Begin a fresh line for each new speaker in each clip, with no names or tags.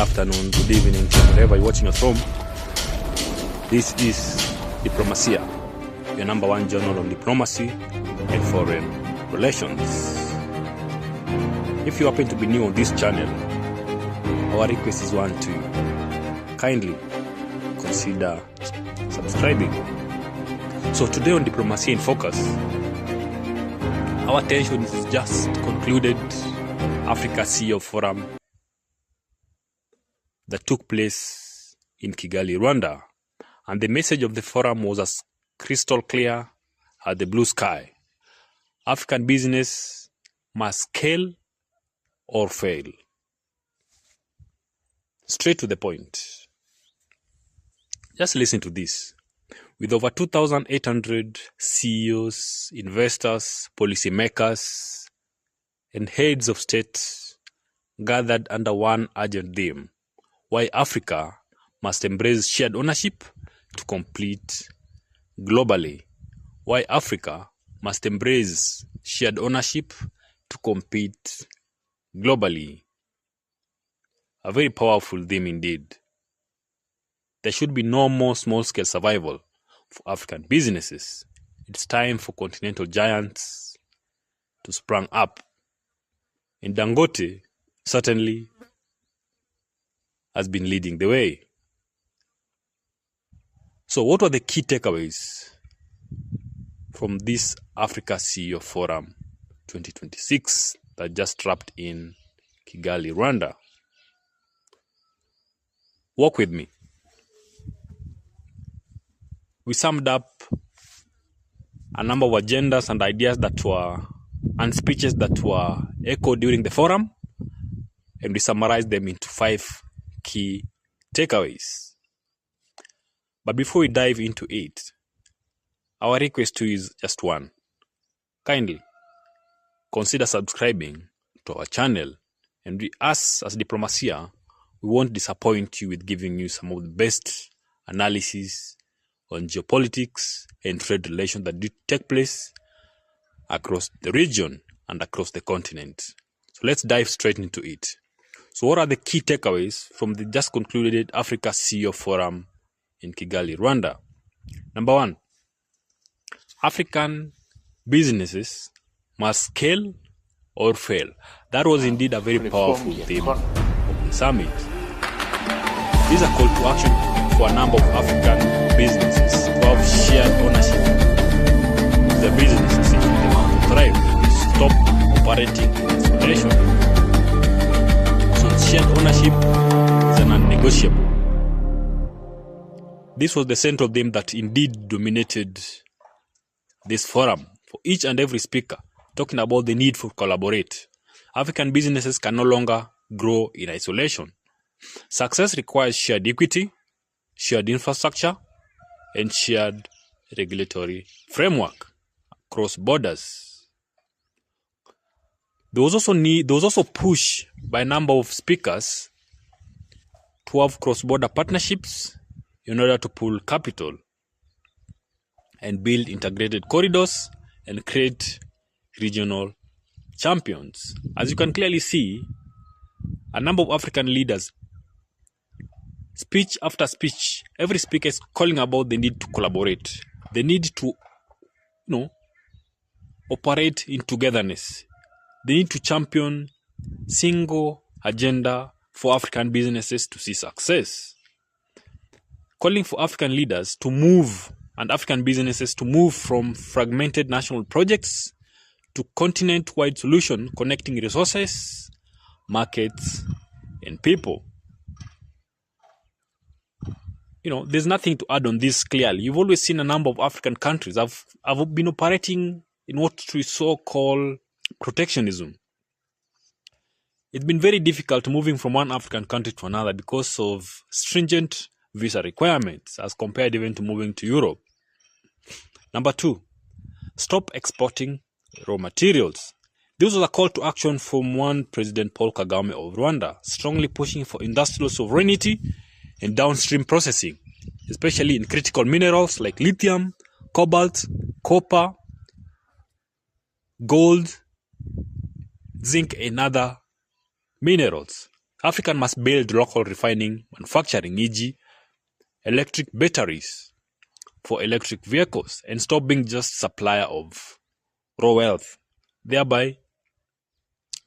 afternoon, good evening, wherever you're watching us from. This is Diplomacia, your number one journal on diplomacy and foreign relations. If you happen to be new on this channel, our request is one to you. Kindly consider subscribing. So today on Diplomacy in Focus, our attention is just concluded Africa CEO Forum that took place in Kigali, Rwanda. And the message of the forum was as crystal clear as the blue sky. African business must scale or fail. Straight to the point. Just listen to this. With over 2,800 CEOs, investors, policymakers, and heads of state gathered under one urgent theme, why Africa must embrace shared ownership to compete globally. Why Africa must embrace shared ownership to compete globally. A very powerful theme indeed. There should be no more small-scale survival for African businesses. It's time for continental giants to spring up. And Dangote certainly has been leading the way. So what were the key takeaways from this Africa CEO Forum 2026 that just wrapped in Kigali, Rwanda? Walk with me. We summed up a number of agendas and ideas that were, and speeches that were echoed during the forum, and we summarized them into 5 key takeaways. But before we dive into it, our request to you is just one. Kindly consider subscribing to our channel, and us as Diplomacia, we won't disappoint you with giving you some of the best analysis on geopolitics and trade relations that do take place across the region and across the continent. So let's dive straight into it. So what are the key takeaways from the just concluded Africa CEO Forum in Kigali, Rwanda? Number 1, African businesses must scale or fail. That was indeed a very powerful theme of the summit. This is a call to action for a number of African businesses to have shared ownership. The businesses, if they want to thrive, they stop operating in isolation. So shared ownership is an non-negotiable. This was the central theme that indeed dominated this forum. For each and every speaker, talking about the need for collaborate. African businesses can no longer grow in isolation. Success requires shared equity, shared infrastructure, and shared regulatory framework across borders. There was also push by a number of speakers to have cross-border partnerships in order to pool capital and build integrated corridors and create regional champions. As you can clearly see, a number of African leaders, speech after speech, every speaker is calling about the need to collaborate. The need to, operate in togetherness. They need to champion single agenda for African businesses to see success. Calling for African leaders to move and African businesses to move from fragmented national projects to continent-wide solution connecting resources, markets, and people. There's nothing to add on this clearly. You've always seen a number of African countries have been operating in what we so-call protectionism. It's been very difficult moving from one African country to another because of stringent visa requirements as compared even to moving to Europe. Number 2, stop exporting raw materials. This was a call to action from one President Paul Kagame of Rwanda, strongly pushing for industrial sovereignty and downstream processing, especially in critical minerals like lithium, cobalt, copper, gold, zinc, and other minerals. Africa must build local refining, manufacturing, e.g. electric batteries for electric vehicles, and stop being just supplier of raw wealth, thereby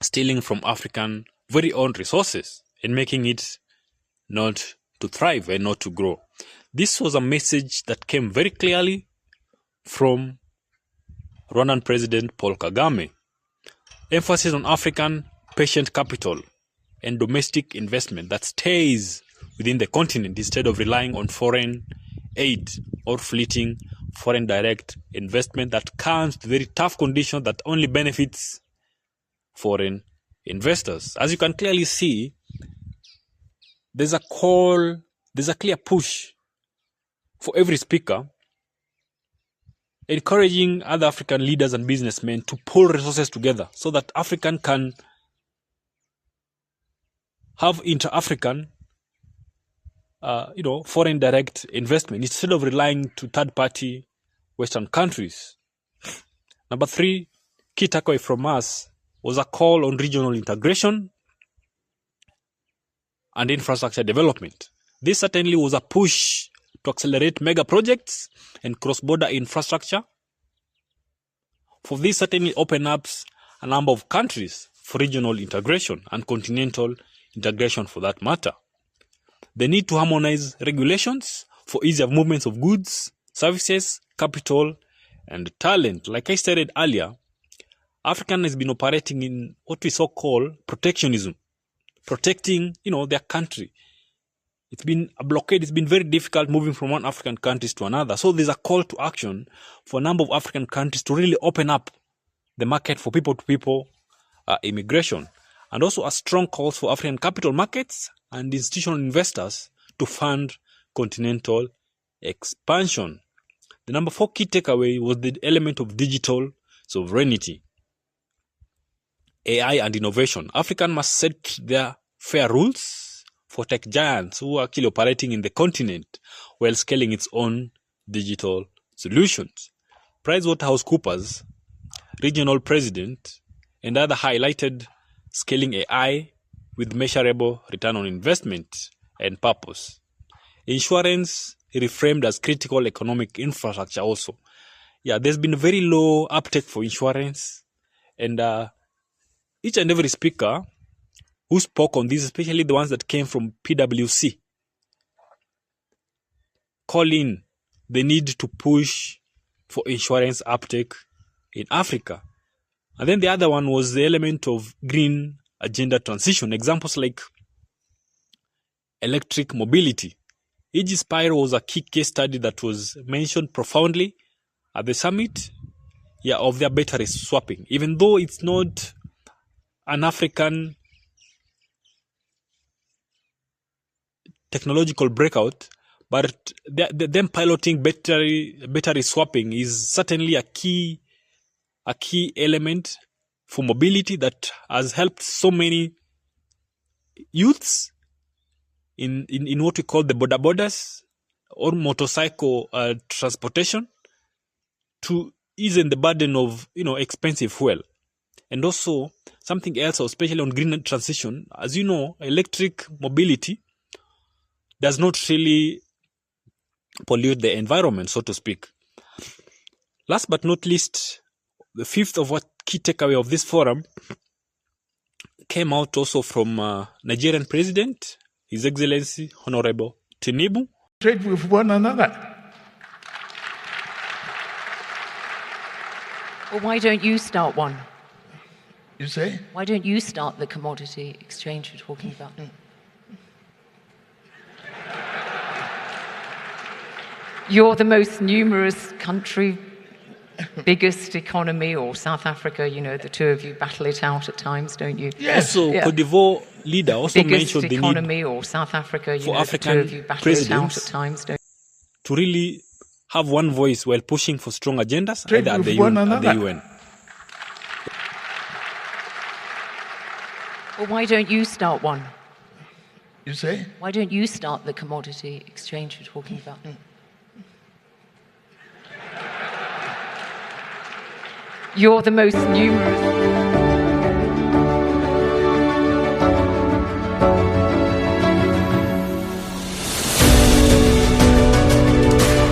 stealing from African very own resources and making it not to thrive and not to grow. This was a message that came very clearly from Rwandan President Paul Kagame. Emphasis on African patient capital and domestic investment that stays within the continent instead of relying on foreign aid or fleeting foreign direct investment that comes with very tough conditions that only benefits foreign investors. As you can clearly see, there's a clear push for every speaker encouraging other African leaders and businessmen to pull resources together so that African can have inter-African, foreign direct investment instead of relying to third-party Western countries. Number 3, key takeaway from us was a call on regional integration and infrastructure development. This certainly was a push to accelerate mega projects and cross-border infrastructure. For this certainly open up a number of countries for regional integration and continental integration for that matter. The need to harmonize regulations for easier movements of goods, services, capital, and talent. Like I stated earlier, Africa has been operating in what we so-called protectionism, protecting, their country. It's been a blockade. It's been very difficult moving from one African country to another. So there's a call to action for a number of African countries to really open up the market for people-to-people immigration. And also a strong call for African capital markets and institutional investors to fund continental expansion. The number 4 key takeaway was the element of digital sovereignty, AI and innovation. Africa must set their fair rules for tech giants who are actually operating in the continent while scaling its own digital solutions. PricewaterhouseCoopers, regional president, and other highlighted scaling AI with measurable return on investment and purpose. Insurance reframed as critical economic infrastructure also. There's been very low uptake for insurance, and each and every speaker who spoke on this, especially the ones that came from PwC, call in the need to push for insurance uptake in Africa. And then the other one was the element of green agenda transition. Examples like electric mobility. E.g. Spiro was a key case study that was mentioned profoundly at the summit of their battery swapping. Even though it's not an African technological breakout, but them piloting battery swapping is certainly a key element for mobility that has helped so many youths in what we call the borders or motorcycle transportation to ease the burden of expensive fuel. And also something else, especially on green transition, as you know, electric mobility does not really pollute the environment, so to speak. Last but not least, the 5th of what key takeaway of this forum came out also from Nigerian President, His Excellency Honorable Tinubu.
Trade with one another.
Well, why don't you start one?
You say?
Why don't you start the commodity exchange you're talking about? You're the most numerous country, biggest economy, or South Africa, the two of you battle it out at times, don't you?
Yes.
Also, Cote d'Ivoire leader also
biggest
mentioned the
economy,
need
or South Africa,
for
the
African
two of you battle it out at
presidents
times, don't you?
to really have one voice while pushing for strong agendas,
Trade
either at the,
with one
at the
another.
UN.
Well, why don't you start one?
You say?
Why don't you start the commodity exchange you're talking about? You're the most numerous.